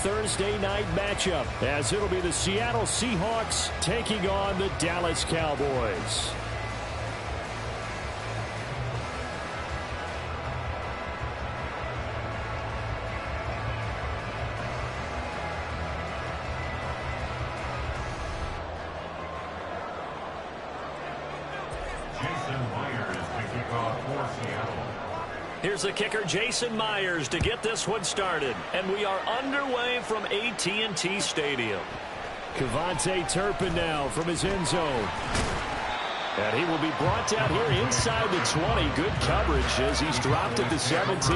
Thursday night matchup, as it'll be the Seattle Seahawks taking on the Dallas Cowboys. Here's the kicker, Jason Myers, to get this one started. And we are underway from AT&T Stadium. KaVontae Turpin now from his end zone. And he will be brought down here inside the 20. Good coverage as he's dropped at the 17.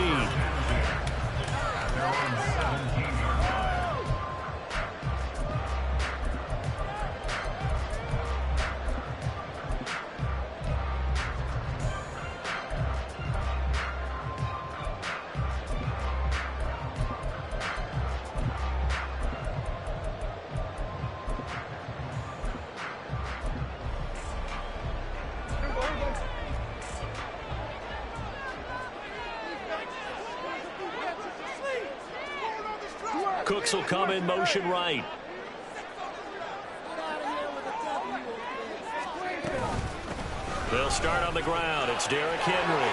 Cooks will come in motion right. They'll start on the ground. It's Derrick Henry.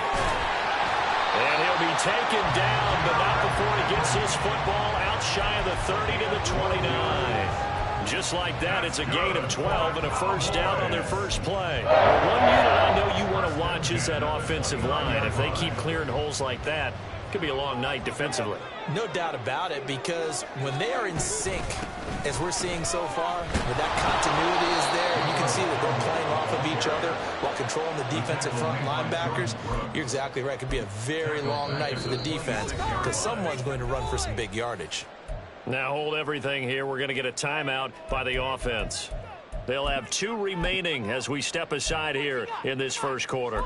And he'll be taken down, but not before he gets his football out shy of the 30 to the 29. Just like that, it's a gain of 12 and a first down on their first play. One unit I know you want to watch is that offensive line. If they keep clearing holes like that, it could be a long night defensively. No doubt about it, because when they are in sync, as we're seeing so far, when that continuity is there, you can see that they're playing off of each other while controlling the defensive front linebackers. You're exactly right. It could be a very long night for the defense because someone's going to run for some big yardage. Now hold everything here. We're going to get a timeout by the offense. They'll have 2 remaining as we step aside here in this first quarter.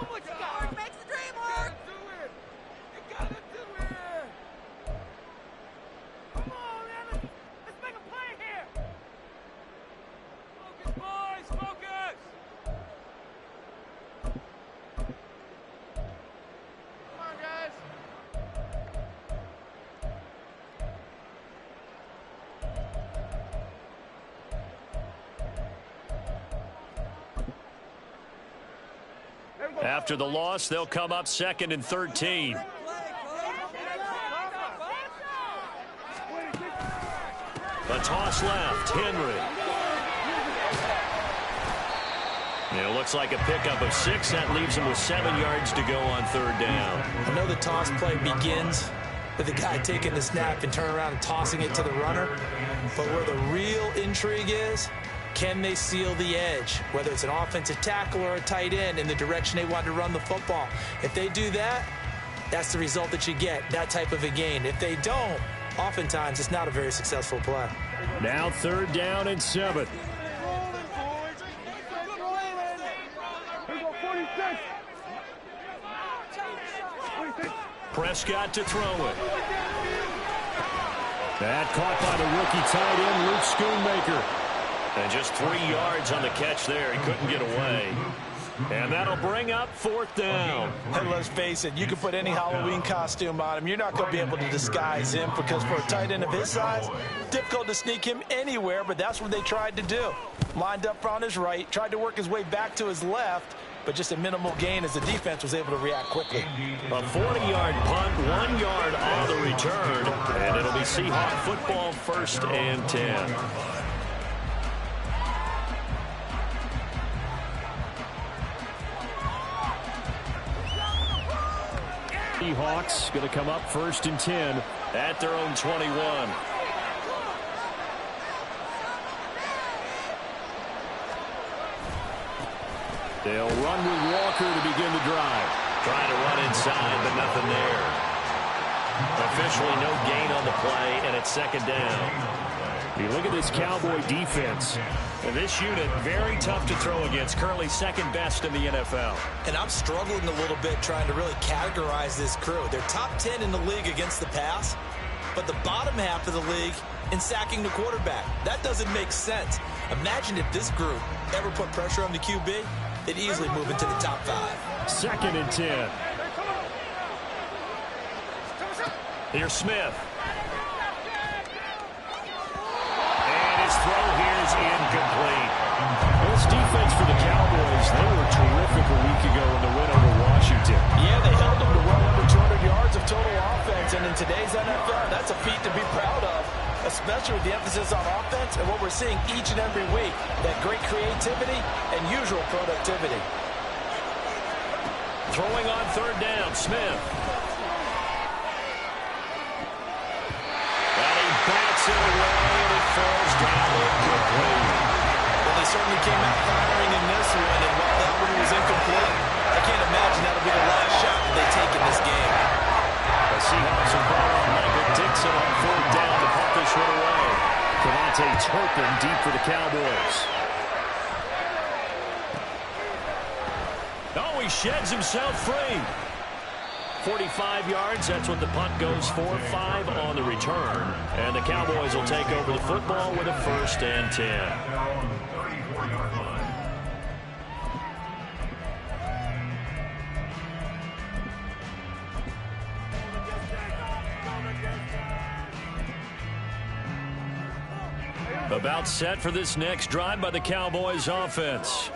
After the loss, they'll come up 2nd and 13. A toss left, Henry. And it looks like a pickup of 6. That leaves him with 7 yards to go on 3rd down. I know the toss play begins with the guy taking the snap and turning around and tossing it to the runner. But where the real intrigue is, can they seal the edge, whether it's an offensive tackle or a tight end, in the direction they want to run the football? If they do that, that's the result that you get, that type of a gain. If they don't, oftentimes it's not a very successful play. Now 3rd down and 7. Prescott to throw it. That caught by the rookie tight end, Luke Schoonmaker. And just 3 yards on the catch there. He couldn't get away. And that'll bring up 4th down. And let's face it, you can put any Halloween costume on him. You're not going to be able to disguise him, because for a tight end of his size, difficult to sneak him anywhere, but that's what they tried to do. Lined up on his right, tried to work his way back to his left, but just a minimal gain as the defense was able to react quickly. A 40-yard punt, 1 yard on the return, and it'll be Seahawk football, 1st and 10. Seahawks going to come up 1st and 10 at their own 21. They'll run with Walker to begin the drive. Trying to run inside, but nothing there. Officially no gain on the play, and it's 2nd down. You look at this Cowboy defense. And this unit, very tough to throw against, currently 2nd best in the NFL. And I'm struggling a little bit trying to really categorize this crew. They're top 10 in the league against the pass, but the bottom half of the league in sacking the quarterback. That doesn't make sense. Imagine if this group ever put pressure on the QB, they'd easily move into the top 5. 2nd and 10. Here's Smith. offense for the Cowboys, they were terrific a week ago in the win over Washington. Yeah, they held them to well over 200 yards of total offense, and in today's NFL, that's a feat to be proud of, especially with the emphasis on offense and what we're seeing each and every week, that great creativity and usual productivity. Throwing on third down, Smith. And he bats it away, and it falls down incomplete. Well, they certainly came out firing in this one, and while that one was incomplete, I can't imagine that'll be the last shot that they take in this game. The Seahawks are ball on Michael Dixon on fourth down to pump this one away. Devontae Turpin deep for the Cowboys. Oh, he sheds himself free. 45 yards, that's what the punt goes for. 5 on the return. And the Cowboys will take over the football with a 1st and 10. About set for this next drive by the Cowboys offense.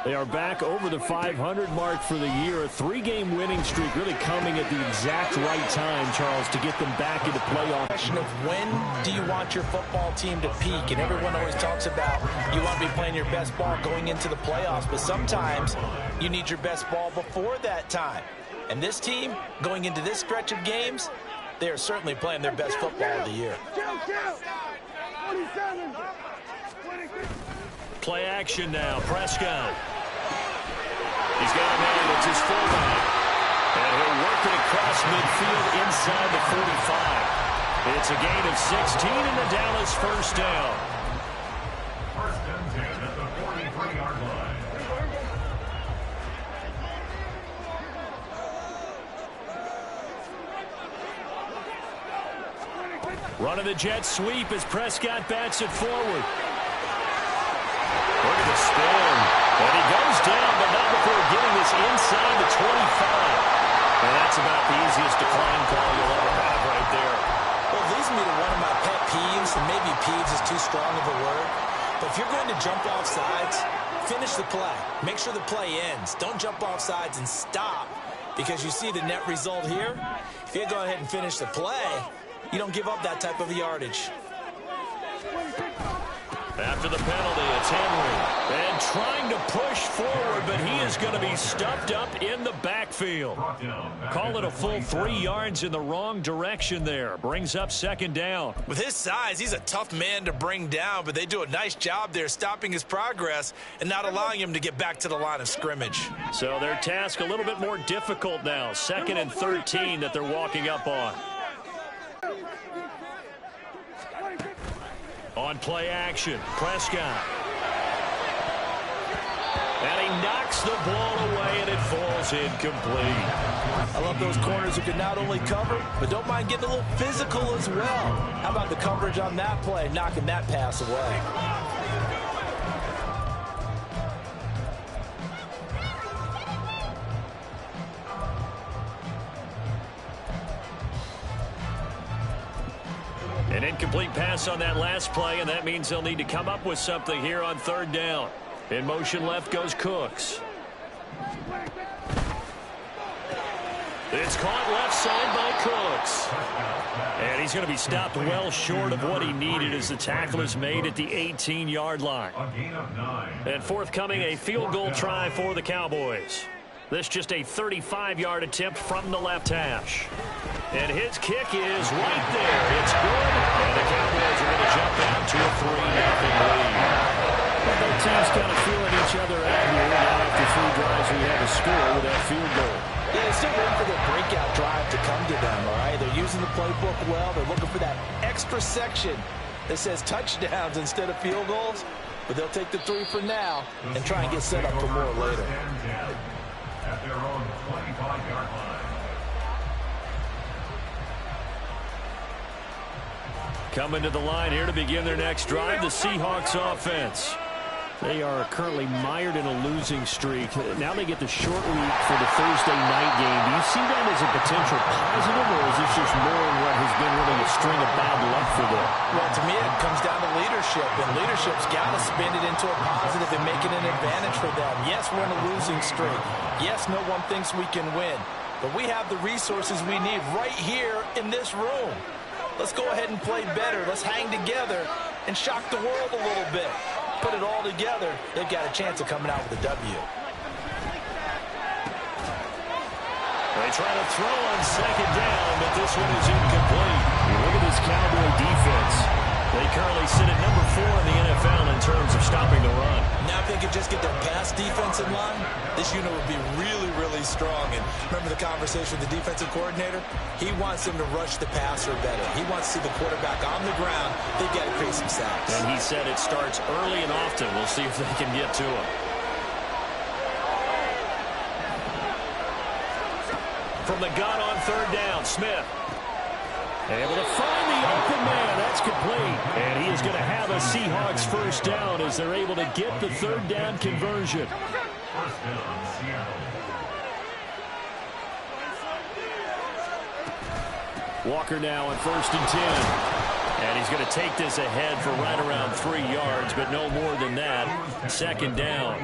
They are back over the 500 mark for the year. A 3-game winning streak really coming at the exact right time, Charles, to get them back into playoff. Question of when do you want your football team to peak? And everyone always talks about you want to be playing your best ball going into the playoffs, but sometimes you need your best ball before that time. And this team, going into this stretch of games, they are certainly playing their best football of the year. Play action now, Prescott. He's got a man that's his fullback. And he'll work it across midfield inside the 45. It's a gain of 16 and the Dallas 1st down. 1st and 10 at the 43-yard line. Running the jet sweep as Prescott bats it forward. Look at the spin. And he goes down, but not before getting this inside the 25. And that's about the easiest decline call you'll ever have right there. Well, it leads me to one of my pet peeves, and maybe peeves is too strong of a word. But if you're going to jump off sides, finish the play. Make sure the play ends. Don't jump off sides and stop, because you see the net result here. If you go ahead and finish the play, you don't give up that type of yardage. After the penalty, it's Henry. And trying to push forward, but he is going to be stuffed up in the backfield. Call it a full 3 yards in the wrong direction there. Brings up 2nd down. With his size, he's a tough man to bring down, but they do a nice job there stopping his progress and not allowing him to get back to the line of scrimmage. So their task a little bit more difficult now. 2nd and 13 that they're walking up on. On play action, Prescott. And he knocks the ball away, and it falls incomplete. I love those corners who can not only cover, but don't mind getting a little physical as well. How about the coverage on that play, knocking that pass away? An incomplete pass on that last play, and that means they'll need to come up with something here on 3rd down. In motion left goes Cooks. It's caught left side by Cooks. And he's going to be stopped well short of what he needed as the tackle is made at the 18-yard line. And forthcoming, a field goal try for the Cowboys. This just a 35-yard attempt from the left hash. And his kick is right there. It's good. And the Cowboys are going to jump out to a 3-0 lead. Both teams kind of feeling each other out here. Now after 3 drives, we have a score with that field goal. Yeah, they're still waiting for their breakout drive to come to them, all right? They're using the playbook well. They're looking for that extra section that says touchdowns instead of field goals. But they'll take the 3 for now and try and get set up for more later. At their own 25-yard line. Coming to the line here to begin their next drive, the Seahawks offense. They are currently mired in a losing streak. Now they get the short week for the Thursday night game. Do you see that as a potential positive, or is this just more of what has been really a string of bad luck for them? Well, to me, it comes down to leadership, and leadership's got to spin it into a positive and make it an advantage for them. Yes, we're in a losing streak. Yes, no one thinks we can win, but we have the resources we need right here in this room. Let's go ahead and play better. Let's hang together and shock the world a little bit. Put it all together, they've got a chance of coming out with a W. They try to throw on second down, but this one is incomplete. Look at this Cowboy defense. They currently sit at number 4 in the NFL in terms of stopping the run. Now if they could just get their pass defense in line, this unit would be really, really strong. And remember the conversation with the defensive coordinator? He wants them to rush the passer better. He wants to see the quarterback on the ground. They've got to create some sacks. And he said it starts early and often. We'll see if they can get to him. From the gun on third down, Smith. Able to find the open man. That's complete. And he is going to have a Seahawks first down as they're able to get the third down conversion. First down, Seattle. Walker now on 1st and 10. And he's going to take this ahead for right around 3 yards, but no more than that. Second down.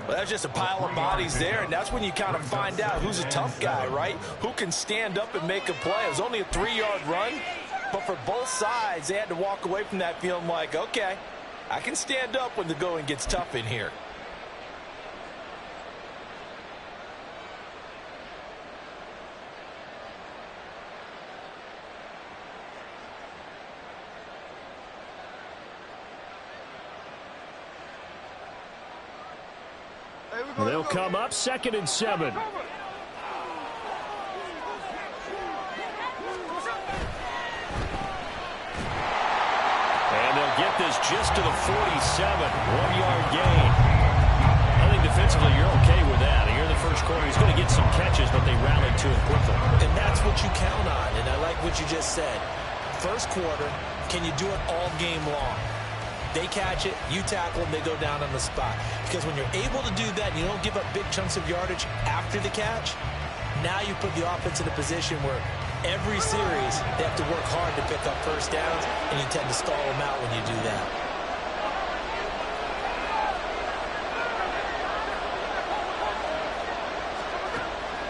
Well, that's just a pile of bodies there, and that's when you kind of find out who's a tough guy, right? Who can stand up and make a play. It was only a 3-yard run, but for both sides, they had to walk away from that feeling like, okay, I can stand up when the going gets tough in here. They'll come up 2nd and 7. And they'll get this just to the 47. 1-yard gain. I think defensively you're okay with that. Here in the first quarter, he's going to get some catches, but they rallied to him quickly. And that's what you count on, and I like what you just said. First quarter, can you do it all game long? They catch it, you tackle them, they go down on the spot. Because when you're able to do that, and you don't give up big chunks of yardage after the catch, now you put the offense in a position where every series they have to work hard to pick up first downs, and you tend to stall them out when you do that.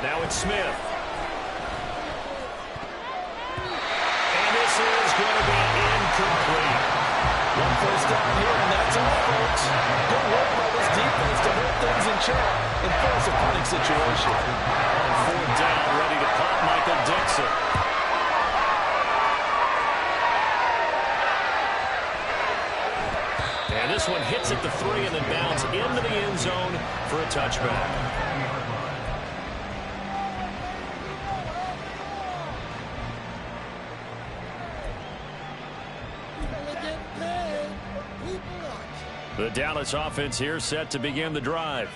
Now it's Smith. And this is going to be incomplete. One first down here, and that's all, folks. Good work by this defense to hold things in check and force a punting situation. On 4th down, ready to punt, Michael Dixon. And this one hits at the 3 and then bounds into the end zone for a touchback. The Dallas offense here set to begin the drive.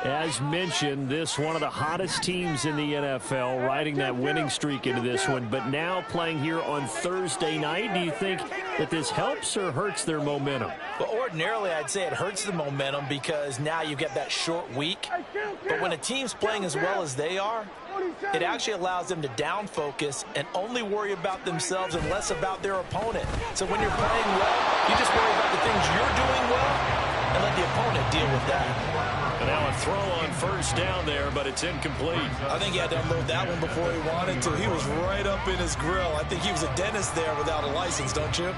As mentioned, this one of the hottest teams in the NFL, riding that winning streak into this one, but now playing here on Thursday night. Do you think that this helps or hurts their momentum? Well, ordinarily, I'd say it hurts the momentum because now you get that short week. But when a team's playing as well as they are, it actually allows them to down focus and only worry about themselves and less about their opponent. So when you're playing well, you just worry about the things you're doing well and let the opponent deal with that. And now a throw on first down there, but it's incomplete. I think he had to unload that one before he wanted to. He was right up in his grill. I think he was a dentist there without a license, don't you?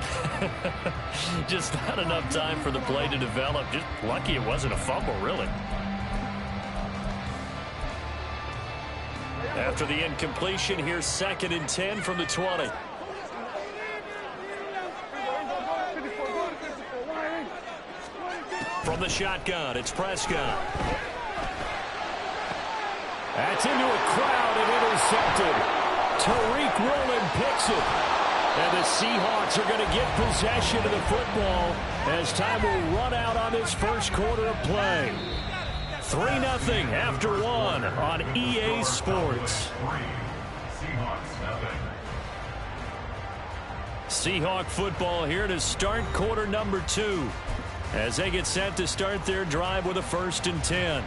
Just not enough time for the play to develop. Just lucky it wasn't a fumble, really. After the incompletion, here's 2nd and 10 from the 20. From the shotgun, it's Prescott. That's into a crowd and intercepted. Tariq Woolen picks it. And the Seahawks are going to get possession of the football as time will run out on this first quarter of play. 3-0 after 1 on EA Sports. Seahawk football here to start quarter number 2 as they get set to start their drive with a 1st and 10.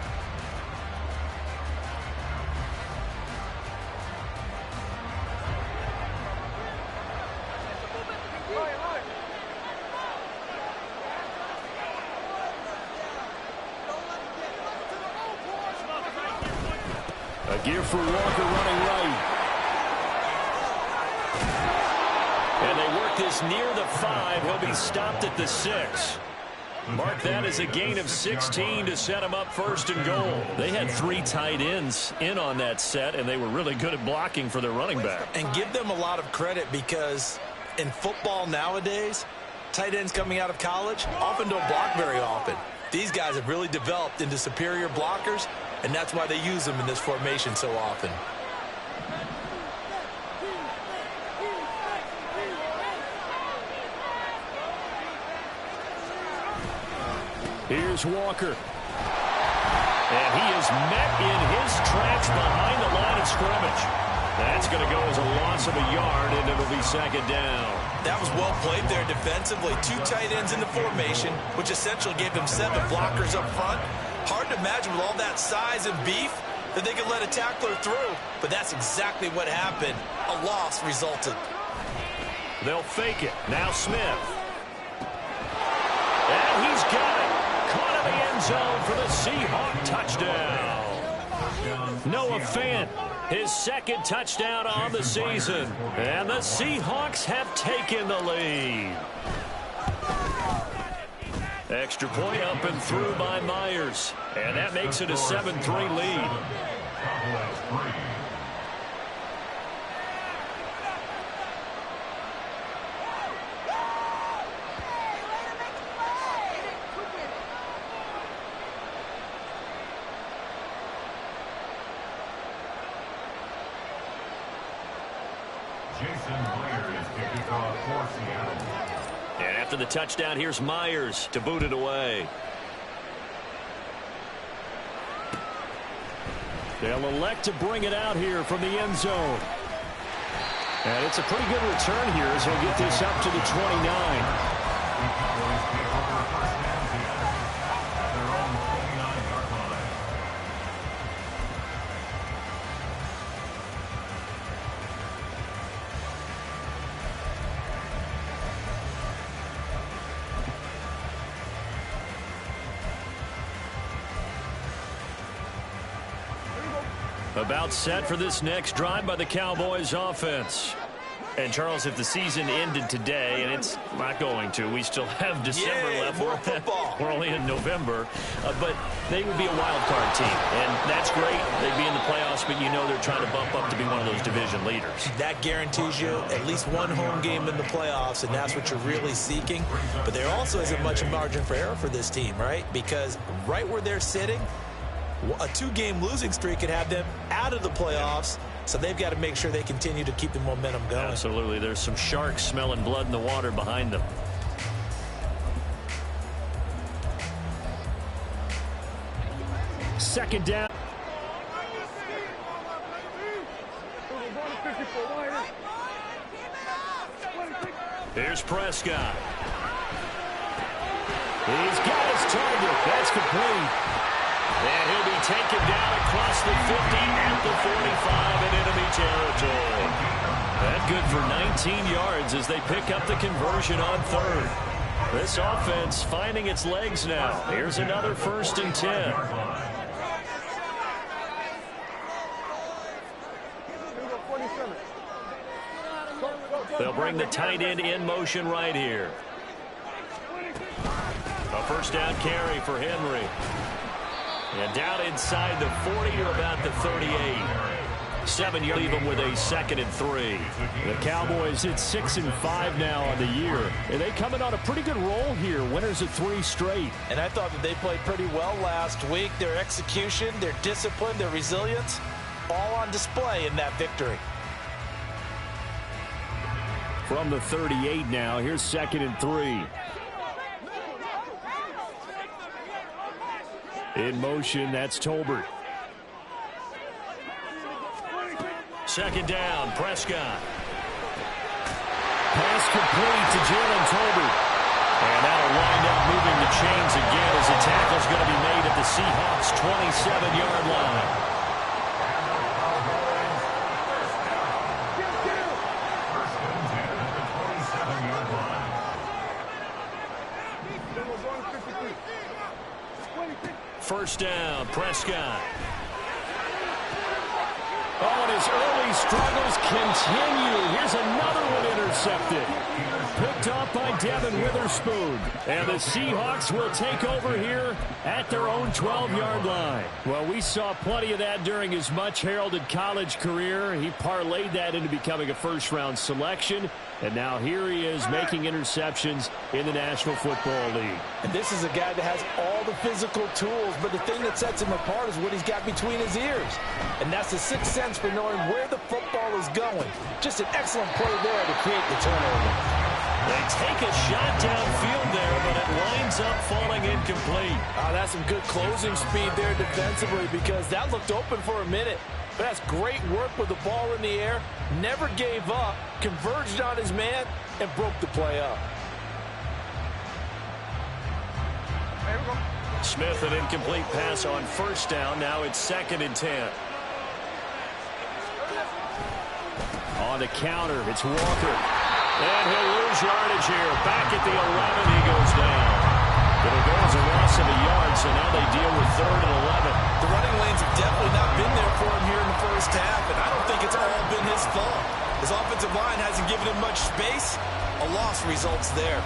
Give for Walker running right. And they work this near the 5. He'll be stopped at the 6. Mark that as a gain of 16 to set him up first and goal. They had 3 tight ends in on that set, and they were really good at blocking for their running back. And give them a lot of credit because in football nowadays, tight ends coming out of college often don't block very often. These guys have really developed into superior blockers, and that's why they use them in this formation so often. Here's Walker. And he is met in his tracks behind the line of scrimmage. That's going to go as a loss of a yard, and it'll be second down. That was well played there defensively. 2 tight ends in the formation, which essentially gave them 7 blockers up front. Hard to imagine with all that size and beef that they could let a tackler through. But that's exactly what happened. A loss resulted. They'll fake it. Now Smith. And he's got it. Caught in the end zone for the Seahawk touchdown. Noah Fant, his second touchdown on the season. And the Seahawks have taken the lead. Extra point up and through by Myers. And that makes it a 7-3 lead. And after the touchdown, here's Myers to boot it away. They'll elect to bring it out here from the end zone. And it's a pretty good return here as he'll get this up to the 29. About set for this next drive by the Cowboys offense. And, Charles, if the season ended today, and it's not going to, we still have December left. More football. We're only in November. But they would be a wild card team. And that's great. They'd be in the playoffs, but you know they're trying to bump up to be one of those division leaders. That guarantees you at least one home game in the playoffs, and that's what you're really seeking. But there also isn't much margin for error for this team, right? Because right where they're sitting, a 2-game losing streak could have them out of the playoffs, so they've got to make sure they continue to keep the momentum going. Absolutely. There's some sharks smelling blood in the water behind them. Second down. Here's Prescott. He's got his target. That's complete. And he'll be taken down across the 50 at the 45 in enemy territory. That good for 19 yards as they pick up the conversion on third. This offense finding its legs now. Here's another 1st and 10. They'll bring the tight end in motion right here. A first down carry for Henry. And down inside the 40 to about the 38. 7 yards, leave them with a 2nd and 3. The Cowboys hit 6-5 now on the year. And they come in on a pretty good roll here. Winners of 3 straight. And I thought that they played pretty well last week. Their execution, their discipline, their resilience, all on display in that victory. From the 38 now, here's 2nd and 3. In motion, that's Tolbert. 2nd down, Prescott. Pass complete to Jalen Tolbert. And that'll wind up moving the chains again as the tackle's going to be made at the Seahawks' 27-yard line. First down, Prescott. Oh, and his early struggles continue. Here's another one intercepted. Picked off by Devin Witherspoon. And the Seahawks will take over here at their own 12-yard line. Well, we saw plenty of that during his much-heralded college career. He parlayed that into becoming a first-round selection. And now here he is making interceptions in the National Football League. And this is a guy that has all the physical tools, but the thing that sets him apart is what he's got between his ears. And that's the sixth sense for knowing where the football is going. Just an excellent play there to create the turnover. They take a shot downfield there, but it winds up falling incomplete. That's some good closing speed there defensively, because that looked open for a minute. But that's great work with the ball in the air. Never gave up, converged on his man, and broke the play up. Smith, an incomplete pass on first down. Now it's 2nd and 10. On the counter, it's Walker. And he'll lose yardage here. Back at the 11, he goes down. It'll go as a loss of a yard, so now they deal with 3rd and 11. The running lanes have definitely not been there for him here in the first half, and I don't think it's all been his fault. His offensive line hasn't given him much space. A loss results there.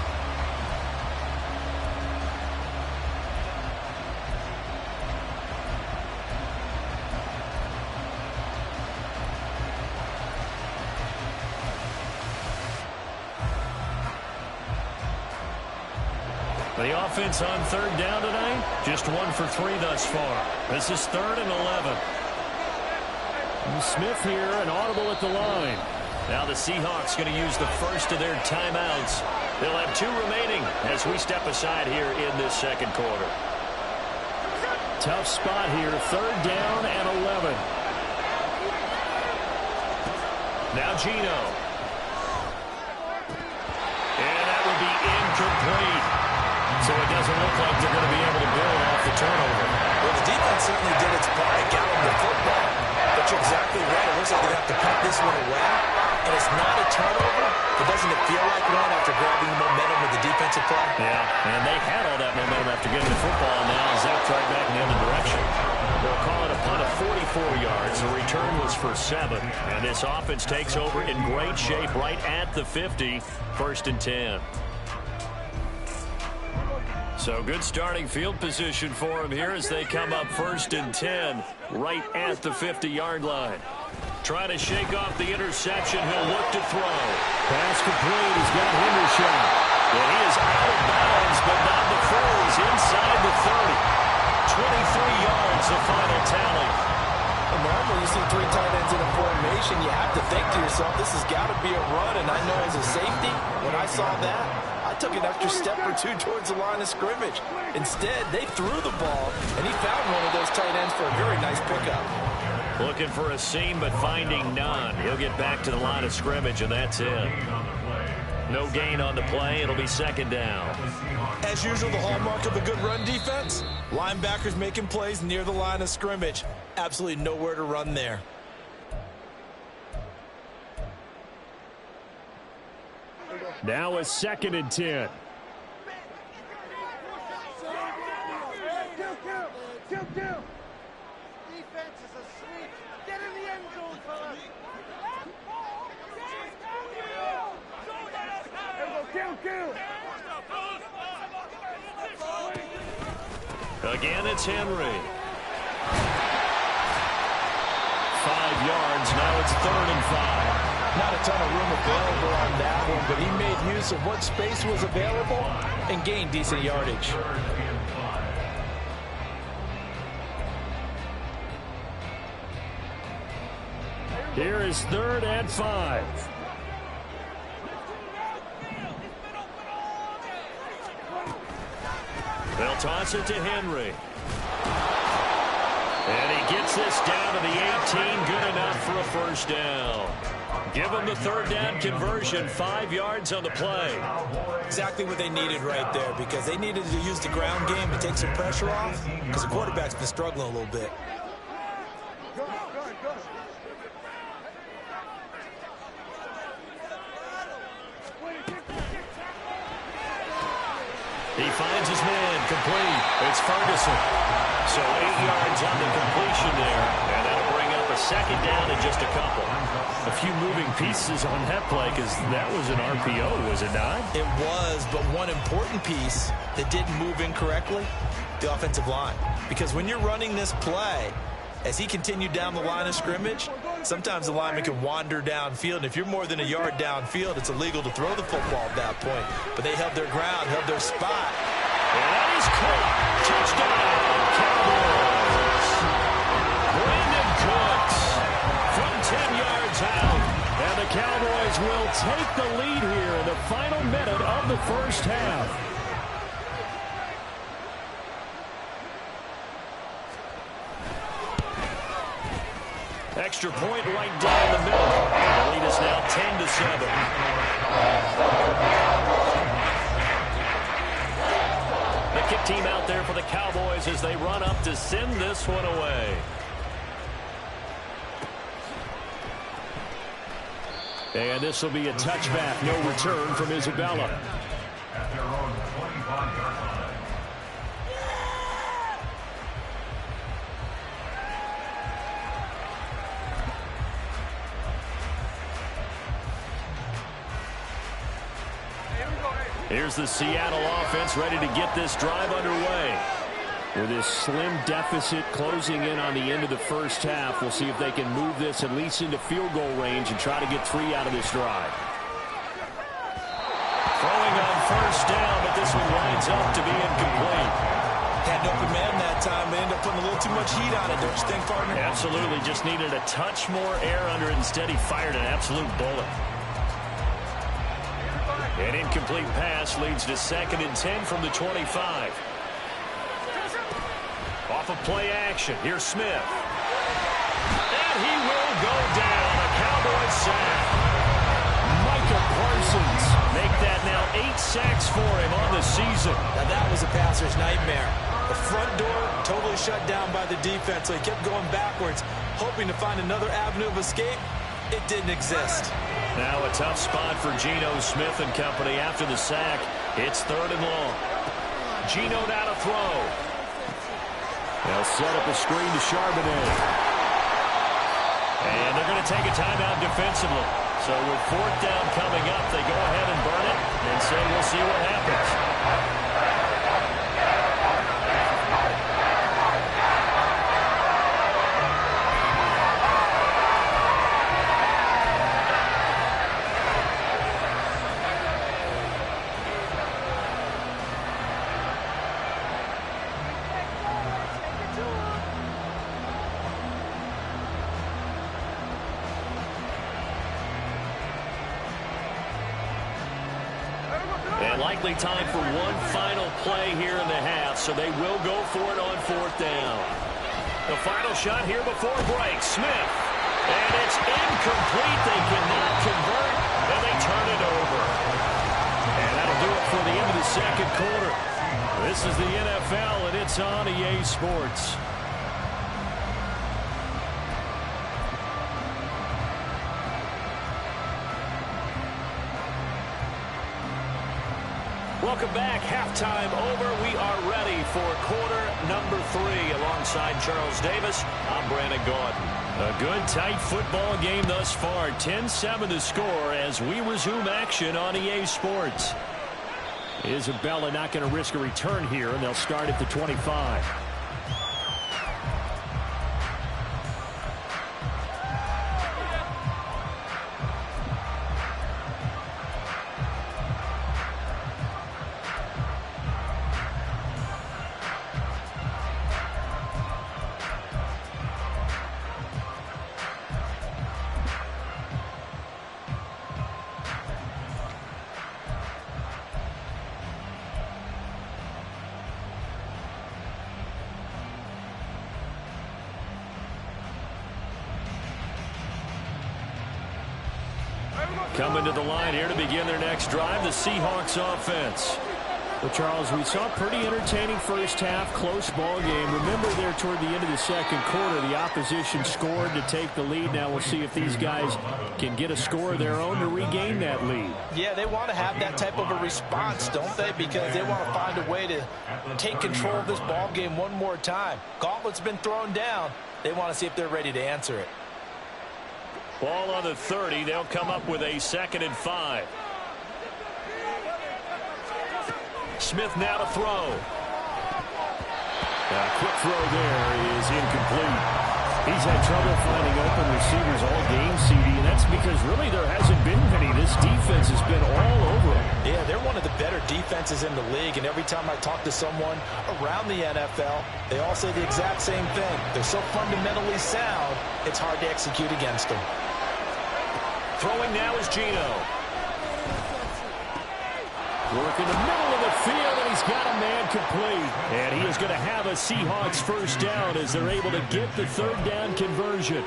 The offense on 3rd down tonight, just 1 for 3 thus far. This is 3rd and 11. And Smith here, an audible at the line. Now the Seahawks going to use the first of their timeouts. They'll have 2 remaining as we step aside here in this second quarter. Tough spot here, 3rd down and 11. Now Geno. And that will be incomplete. So it doesn't look like they're going to be able to build off the turnover. Well, the defense certainly did its part. Got him the football. But you're exactly right. It looks like they have to punt this one away. And it's not a turnover, but doesn't it feel like one after grabbing the momentum with the defensive play? Yeah, and they had all that momentum after getting the football, and now zapped right back in the other direction. They'll call it a punt of 44 yards. The return was for 7. And this offense takes over in great shape right at the 50. 1st and 10. So good starting field position for him here as they come up 1st and 10 right at the 50-yard line. Trying to shake off the interception. He'll look to throw. Pass complete. He's got Henderson. And he is out of bounds, but not before he's inside the 30. 23 yards, the final tally. Well, normally you see 3 tight ends in a formation, you have to think to yourself, this has got to be a run. And I know as a safety, when I saw that, I took an extra step or 2 towards the line of scrimmage. Instead, they threw the ball, and he found one of those tight ends for a very nice pickup. Looking for a seam, but finding none. He'll get back to the line of scrimmage, and that's it. No gain on the play. It'll be 2nd down. As usual, the hallmark of a good run defense, linebackers making plays near the line of scrimmage. Absolutely nowhere to run there. Now a 2nd and 10. Defense is asleep. Get in the end zone, fellas. Again, it's Henry. 5 yards. Now it's 3rd and 5. Not a ton of room available on that one, but he made use of what space was available and gained decent yardage. Here is 3rd and 5. They'll toss it to Henry. And he gets this down to the 18. Good enough for a first down. Give them the 3rd down conversion. 5 yards on the play. Exactly what they needed right there, because they needed to use the ground game to take some pressure off, because the quarterback's been struggling a little bit. He finds his man, complete. It's Ferguson. So 8 yards on the completion there, and that'll bring up a second down and just a couple. A few moving pieces on that play because that was an RPO, was it not? It was, but one important piece that didn't move incorrectly, the offensive line. Because when you're running this play, as he continued down the line of scrimmage, sometimes the lineman can wander downfield. And if you're more than a yard downfield, it's illegal to throw the football at that point. But they held their ground, held their spot. And that is caught. Touchdown, Cowboys. Brandon Cooks from 10 yards out. And the Cowboys will take the lead here in the final minute of the first half. Extra point right down the middle. The lead is now 10-7. The kick team out there for the Cowboys as they run up to send this one away. And this will be a touchback. No return from Isabella. At their own 25-yard line. Here's the Seattle offense ready to get this drive underway. With this slim deficit closing in on the end of the first half, we'll see if they can move this at least into field goal range and try to get 3 out of this drive. Throwing on first down, but this one winds up to be incomplete. Had an open man that time. They ended up putting a little too much heat on it, don't you think, partner? Absolutely. Just needed a touch more air under it. Instead, he fired an absolute bullet. An incomplete pass leads to 2nd and 10 from the 25. Off of play action. Here's Smith. And he will go down. A Cowboys sack. Micah Parsons. Make that now 8 sacks for him on the season. Now that was a passer's nightmare. The front door totally shut down by the defense, so he kept going backwards, hoping to find another avenue of escape. It didn't exist. Now a tough spot for Geno Smith and company after the sack. It's 3rd and long. Geno now to throw. They'll set up a screen to Charbonnet. And they're going to take a timeout defensively. So with 4th down coming up, they go ahead and burn it and say we'll see what happens. And likely time for one final play here in the half, so they will go for it on 4th down. The final shot here before break. Smith. And it's incomplete. They cannot convert, and they turn it over. And that'll do it for the end of the 2nd quarter. This is the NFL, and it's on EA Sports. Welcome back. Halftime over. We are ready for quarter number 3. Alongside Charles Davis, I'm Brandon Gordon. A good, tight football game thus far. 10-7 the score as we resume action on EA Sports. Isabella not going to risk a return here, and they'll start at the 25. Coming to the line here to begin their next drive, the Seahawks offense. Well, Charles, we saw a pretty entertaining first half, close ball game. Remember there toward the end of the 2nd quarter, the opposition scored to take the lead. Now we'll see if these guys can get a score of their own to regain that lead. Yeah, they want to have that type of a response, don't they? Because they want to find a way to take control of this ball game one more time. Gauntlet's been thrown down. They want to see if they're ready to answer it. Ball on the 30. They'll come up with a 2nd and 5. Smith now to throw. A quick throw there is incomplete. He's had trouble finding open receivers all game, CD, and that's because really there hasn't been many. This defense has been all over him. Yeah, they're one of the better defenses in the league, and every time I talk to someone around the NFL, they all say the exact same thing. They're so fundamentally sound, it's hard to execute against them. Throwing now is Geno. Work in the middle of the field, and he's got a man complete. And he is going to have a Seahawks first down as they're able to get the 3rd down conversion.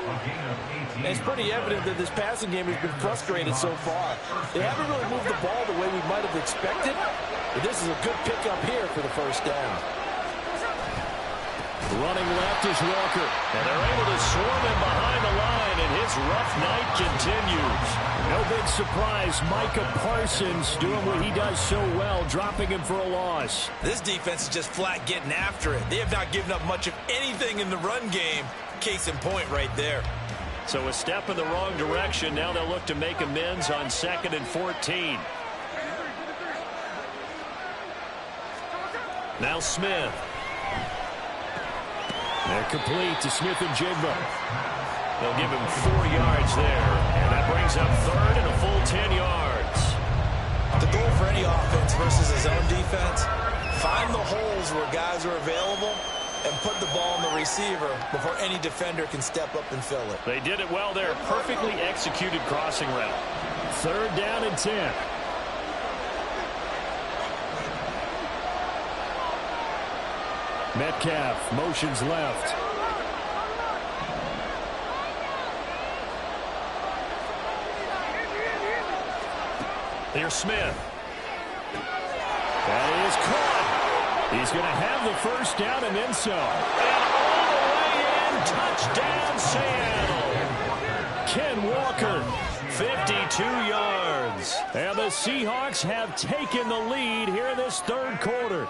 And it's pretty evident that this passing game has been frustrated so far. They haven't really moved the ball the way we might have expected, but this is a good pickup here for the first down. Running left is Walker. And they're able to swarm him behind the line, and his rough night continues. No big surprise. Micah Parsons doing what he does so well, dropping him for a loss. This defense is just flat getting after it. They have not given up much of anything in the run game. Case in point right there. So a step in the wrong direction. Now they'll look to make amends on 2nd and 14. Now Smith. They're complete to Smith and Jigba. They'll give him 4 yards there. And that brings up 3rd and a full 10 yards. The goal for any offense versus his own defense, find the holes where guys are available and put the ball on the receiver before any defender can step up and fill it. They did it well there. Perfectly executed crossing route. 3rd down and 10. Metcalf motions left. Here's Smith. That is caught. He's going to have the first down and then some. And all the way in, touchdown Seattle. Ken Walker. 52 yards. And the Seahawks have taken the lead here in this 3rd quarter.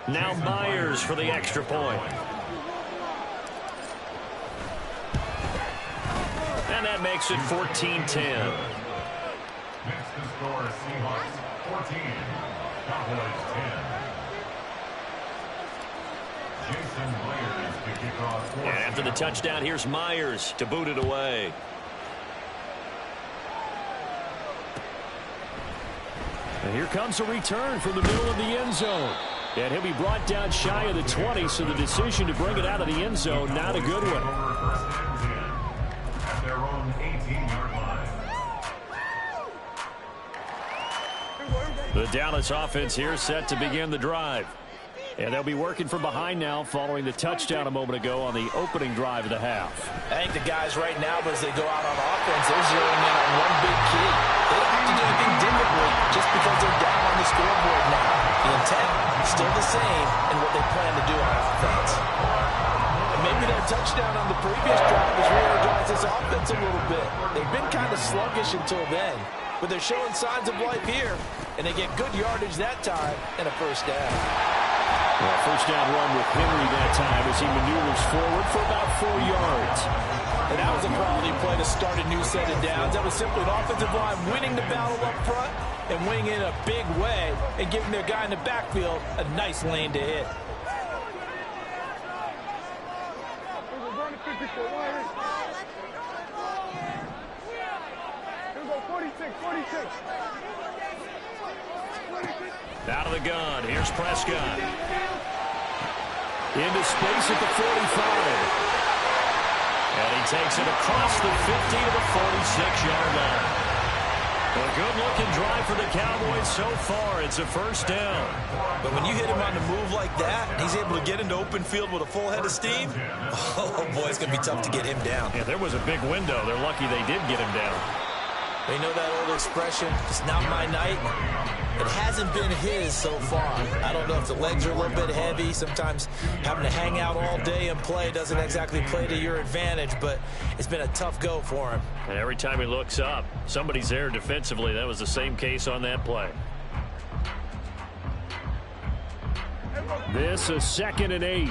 Now Myers for the extra point. And that makes it 14-10. Next to score, Seahawks 14, Cowboys 10. Jason Myers to kick off. And after the touchdown, here's Myers to boot it away. And here comes a return from the middle of the end zone. And he'll be brought down shy of the 20, so the decision to bring it out of the end zone, not a good one. At their own 18-yard line. The Dallas offense here set to begin the drive. And they'll be working from behind now following the touchdown a moment ago on the opening drive of the half. I think the guys right now, as they go out on offense, they're zeroing in on one big key. They don't have to do anything differently just because they're down on the scoreboard now. The intent is still the same in what they plan to do on offense. And maybe that touchdown on the previous drive has re-energized this offense a little bit. They've been kind of sluggish until then, but they're showing signs of life here, and they get good yardage that time and a first down. Well, first down run with Henry that time as he maneuvers forward for about 4 yards. And that was a quality play to start a new set of downs. That was simply an offensive line winning the battle up front and winning in a big way and giving their guy in the backfield a nice lane to hit. Out of the gun, here's Prescott. Into space at the 45. And he takes it across the 50 to the 46-yard line. A good-looking drive for the Cowboys so far. It's a first down. But when you hit him on the move like that, and he's able to get into open field with a full head of steam, oh, boy, it's going to be tough to get him down. Yeah, there was a big window. They're lucky they did get him down. They know that old expression, it's not my night. It hasn't been his so far. I don't know if the legs are a little bit heavy. Sometimes having to hang out all day and play doesn't exactly play to your advantage, but it's been a tough go for him. And every time he looks up, somebody's there defensively. That was the same case on that play. This is 2nd and 8.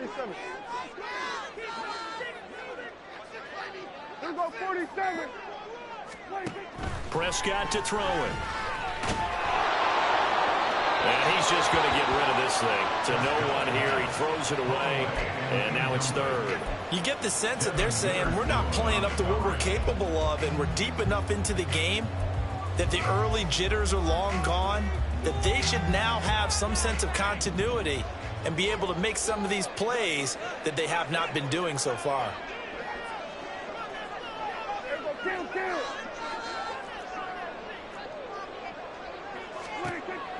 47. Here go 47. Prescott to throw it. And he's just going to get rid of this thing to no one here. He throws it away, and now it's third. You get the sense that they're saying we're not playing up to what we're capable of, and we're deep enough into the game that the early jitters are long gone, that they should now have some sense of continuity and be able to make some of these plays that they have not been doing so far.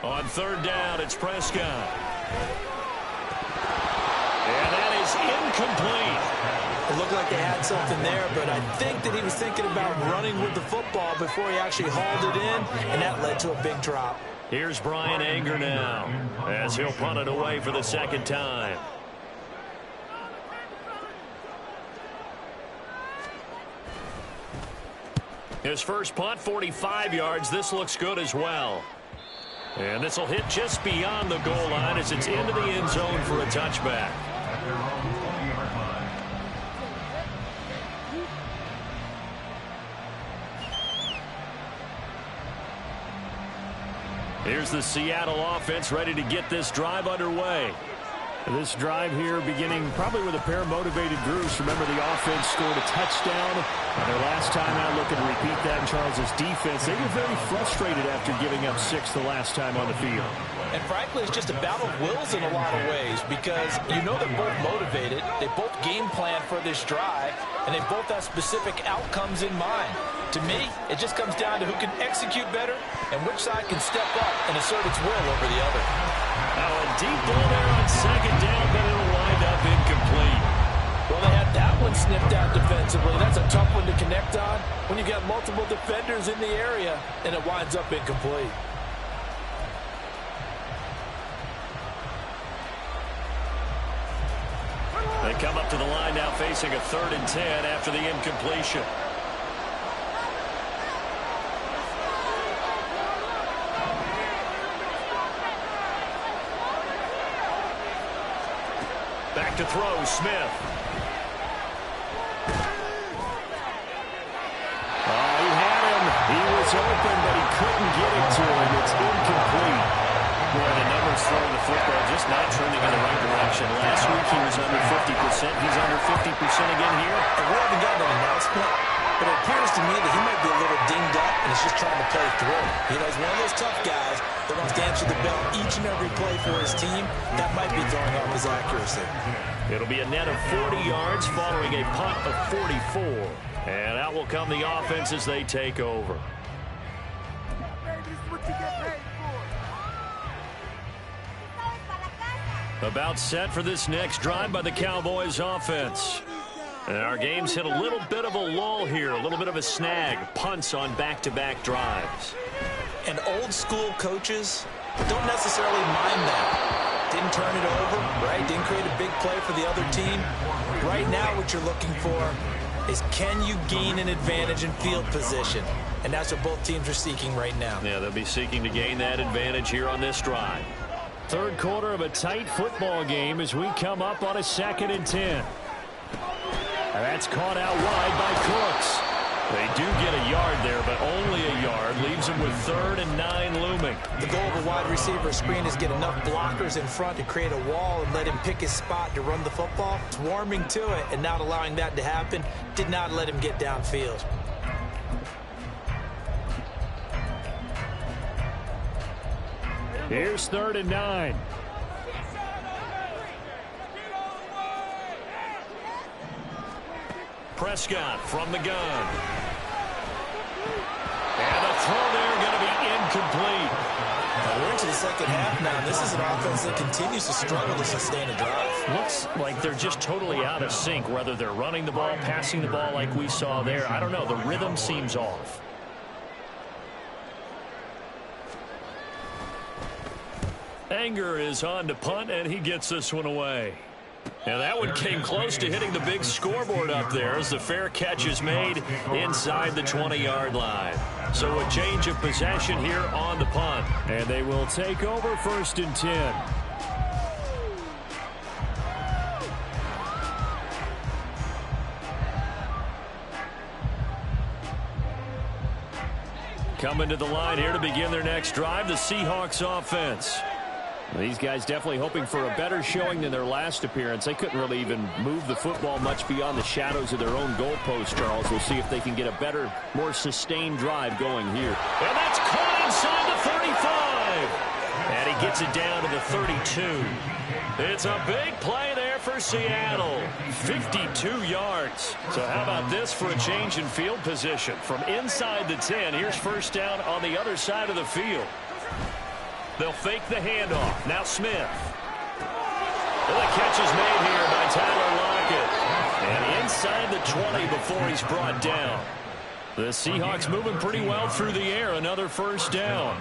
On third down, it's Prescott. And that is incomplete. It looked like they had something there, but I think that he was thinking about running with the football before he actually hauled it in, and that led to a big drop. Here's Bryan Anger now as he'll punt it away for the second time. His first punt, 45 yards. This looks good as well. And this will hit just beyond the goal line as it's into the end zone for a touchback. Here's the Seattle offense ready to get this drive underway. This drive here beginning probably with a pair of motivated Bruce. Remember, the offense scored a touchdown on their last time out. Looking to repeat that in Charles' defense. They were very frustrated after giving up 6 the last time on the field. And frankly, it's just a battle of wills in a lot of ways, because you know they're both motivated. They both game plan for this drive, and they both have specific outcomes in mind. To me, it just comes down to who can execute better and which side can step up and assert its will over the other. Now a deep ball there on second down, but it'll wind up incomplete. Well, they had that one sniffed out defensively. That's a tough one to connect on when you got multiple defenders in the area, and it winds up incomplete. They come up to the line now facing a 3rd and 10 after the incompletion. Back to throw, Smith. He had him. He was open, but he couldn't get it to him. It's incomplete. Boy, the numbers throwing the football just not trending in the right direction. Last week he was under 50%. He's under 50% again here. And we haven't gotten an announcement, but it appears to me that he might be a little dinged up and is just trying to play through. You know, he's one of those tough guys that wants to answer the bell each and every play for his team. That might be throwing off his accuracy. It'll be a net of 40 yards following a punt of 44. And out will come the offense as they take over. About set for this next drive by the Cowboys offense. And our game's hit a little bit of a lull here, a little bit of a snag. Punts on back-to-back drives. And old school coaches don't necessarily mind that. Didn't turn it over, right? Didn't create a big play for the other team. Right now what you're looking for is, can you gain an advantage in field position? And that's what both teams are seeking right now. Yeah, they'll be seeking to gain that advantage here on this drive. Third quarter of a tight football game as we come up on a 2nd and 10. That's caught out wide by Cooks. They do get a yard there, but only a yard. Leaves them with 3rd and 9 looming. The goal of a wide receiver screen is get enough blockers in front to create a wall and let him pick his spot to run the football. Swarming to it and not allowing that to happen did not let him get downfield. Here's 3rd and 9. Prescott from the gun. And the throw there going to be incomplete. Now we're into the second half now. This is an offense that continues to struggle to sustain a drive. Looks like they're just totally out of sync, whether they're running the ball, passing the ball like we saw there. I don't know. The rhythm seems off. Anger is on to punt, and he gets this one away. And that one came close to hitting the big scoreboard up there as the fair catch is made inside the 20-yard line. So a change of possession here on the punt. And they will take over 1st and 10. Coming to the line here to begin their next drive, the Seahawks offense. These guys definitely hoping for a better showing than their last appearance. They couldn't really even move the football much beyond the shadows of their own goalpost, Charles. We'll see if they can get a better, more sustained drive going here. And that's caught inside the 35. And he gets it down to the 32. It's a big play there for Seattle. 52 yards. So how about this for a change in field position? From inside the 10, here's first down on the other side of the field. They'll fake the handoff. Now Smith. Well, the catch is made here by Tyler Lockett. And inside the 20 before he's brought down. The Seahawks moving pretty well through the air. Another first down.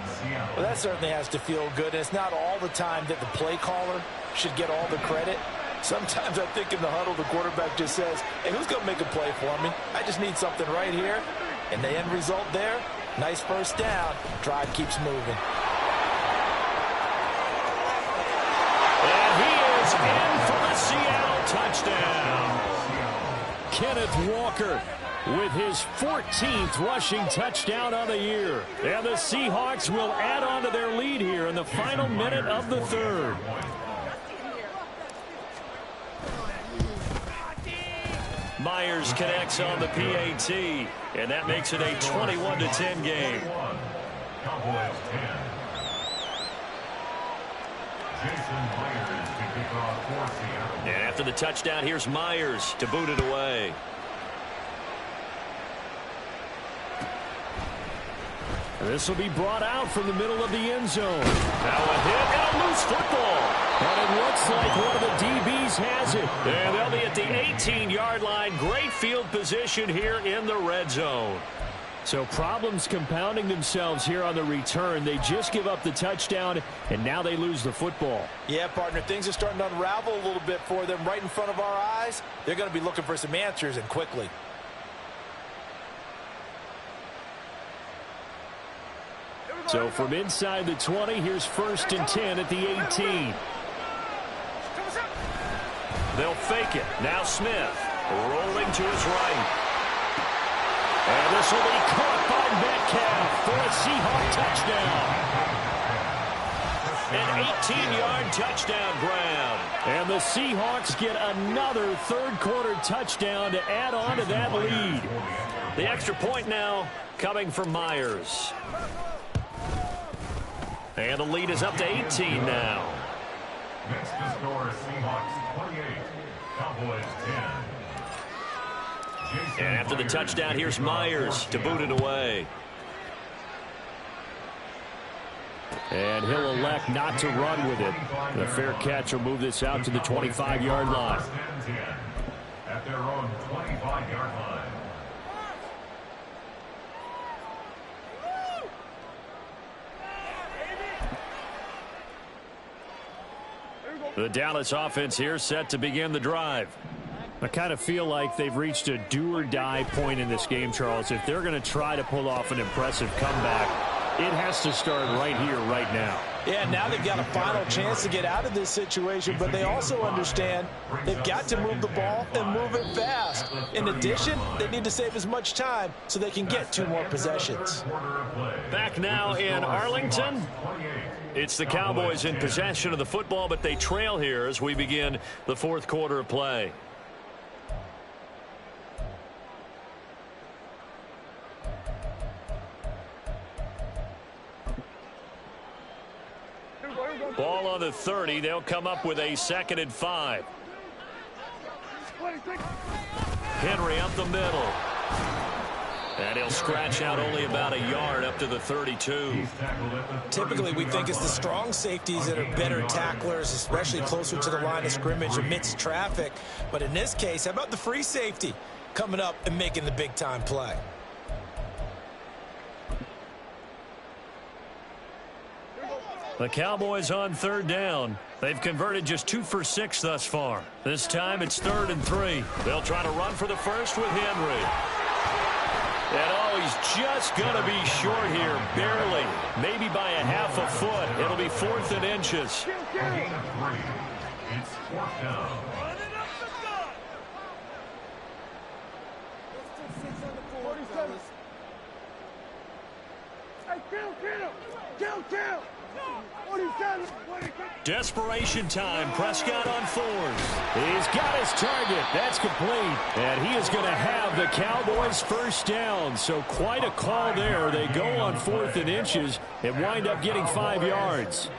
Well, that certainly has to feel good. It's not all the time that the play caller should get all the credit. Sometimes I think in the huddle, the quarterback just says, hey, who's going to make a play for me? I just need something right here. And the end result there, nice first down. Drive keeps moving. In for the Seattle touchdown. Kenneth Walker with his 14th rushing touchdown on the year. And the Seahawks will add on to their lead here in the final minute of the third. Myers connects on the PAT, and that makes it a 21-10 game. Cowboys 10. Jason Myers to kick off for Seattle. And after the touchdown, here's Myers to boot it away. This will be brought out from the middle of the end zone. Now a hit and a loose football. And it looks like one of the DBs has it. And they'll be at the 18-yard line. Great field position here in the red zone. So problems compounding themselves here on the return. They just give up the touchdown, and now they lose the football. Yeah, partner, things are starting to unravel a little bit for them right in front of our eyes. They're going to be looking for some answers, and quickly. So from inside the 20, here's 1st and 10 at the 18. They'll fake it. Now Smith rolling to his right. And this will be caught by Metcalf for a Seahawk touchdown. An 18-yard touchdown grab. And the Seahawks get another third-quarter touchdown to add on to that lead. The extra point now coming from Myers. And the lead is up to 18 now. Next to score, Seahawks 28, Cowboys 10. And after the touchdown, here's Myers to boot it away. And he'll elect not to run with it. The fair catch will move this out to the 25-yard line. At their own 25-yard line. The Dallas offense here set to begin the drive. I kind of feel like they've reached a do-or-die point in this game, Charles. If they're going to try to pull off an impressive comeback, it has to start right here, right now. Yeah, now they've got a final chance to get out of this situation, but they also understand they've got to move the ball and move it fast. In addition, they need to save as much time so they can get 2 more possessions. Back now in Arlington. It's the Cowboys in possession of the football, but they trail here as we begin the 4th quarter of play. Ball on the 30. They'll come up with a 2nd and 5. Henry up the middle. And he'll scratch out only about a yard up to the 32. Typically, we think it's the strong safeties that are better tacklers, especially closer to the line of scrimmage amidst traffic. But in this case, how about the free safety coming up and making the big-time play? The Cowboys on 3rd down. They've converted just 2 for 6 thus far. This time it's 3rd and 3. They'll try to run for the first with Henry. And he's just going to be short here, barely. Maybe by a half a foot. It'll be 4th and inches. It's 4th down. Kill. 47. Desperation time. Prescott on fourth. He's got his target. That's complete. And he is going to have the Cowboys first down. So quite a call there. They go on 4th and inches and wind up getting 5 yards.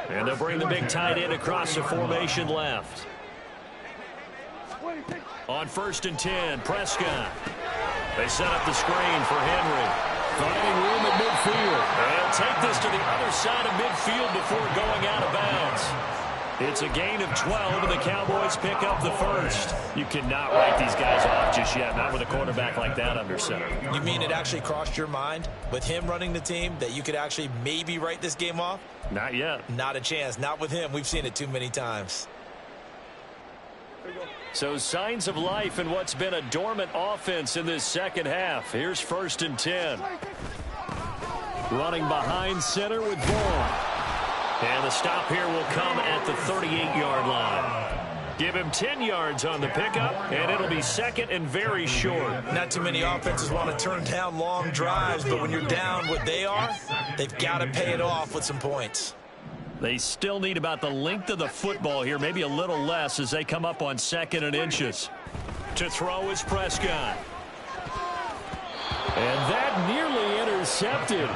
And they'll bring the big tight end across the formation left. On 1st and 10, Prescott. They set up the screen for Henry. Finding room at midfield. They'll take this to the other side of midfield before going out of bounds. It's a gain of 12, and the Cowboys pick up the first. You cannot write these guys off just yet, not with a quarterback like that under center. You mean it actually crossed your mind with him running the team that you could actually maybe write this game off? Not yet. Not a chance. Not with him. We've seen it too many times. So signs of life in what's been a dormant offense in this second half. Here's 1st and 10. Running behind center with Vaughn. And the stop here will come at the 38-yard line. Give him 10 yards on the pickup, and it'll be second and very short. Not too many offenses want to turn down long drives, but when you're down what they are, they've got to pay it off with some points. They still need about the length of the football here, maybe a little less as they come up on 2nd and inches. To throw is Prescott. And that nearly intercepted.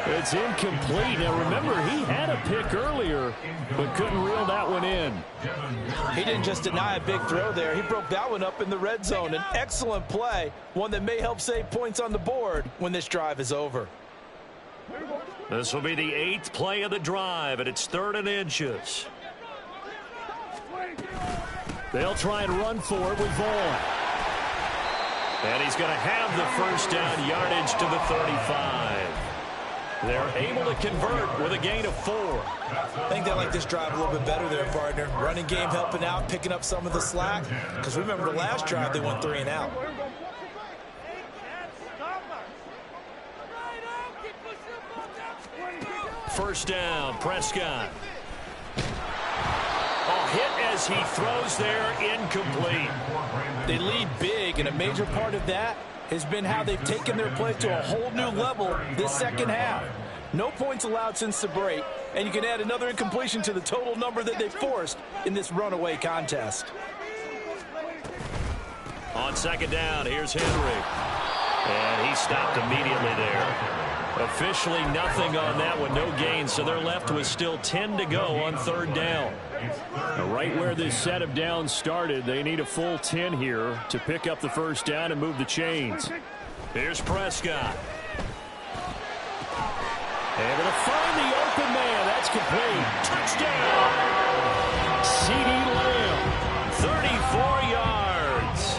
It's incomplete. Now remember, he had a pick earlier, but couldn't reel that one in. He didn't just deny a big throw there. He broke that one up in the red zone. An excellent play, one that may help save points on the board when this drive is over. This will be the 8th play of the drive, and it's 3rd and inches. They'll try and run for it with Vaughn. And he's going to have the first down, yardage to the 35. They're able to convert with a gain of 4. I think they like this drive a little bit better there, partner. Running game helping out, picking up some of the slack. Because remember the last drive, they went 3 and out. First down, Prescott. Hit as he throws there, incomplete. They lead big, and a major part of that has been how they've taken their play to a whole new level this second half. No points allowed since the break, and you can add another incompletion to the total number that they forced in this runaway contest. On 2nd down, here's Henry. And he stopped immediately there. Officially nothing on that one, no gain, so they're left with still 10 to go on 3rd down. Right where this set of downs started, they need a full 10 here to pick up the first down and move the chains. Here's Prescott. Able to find the open man. That's complete. Touchdown! CD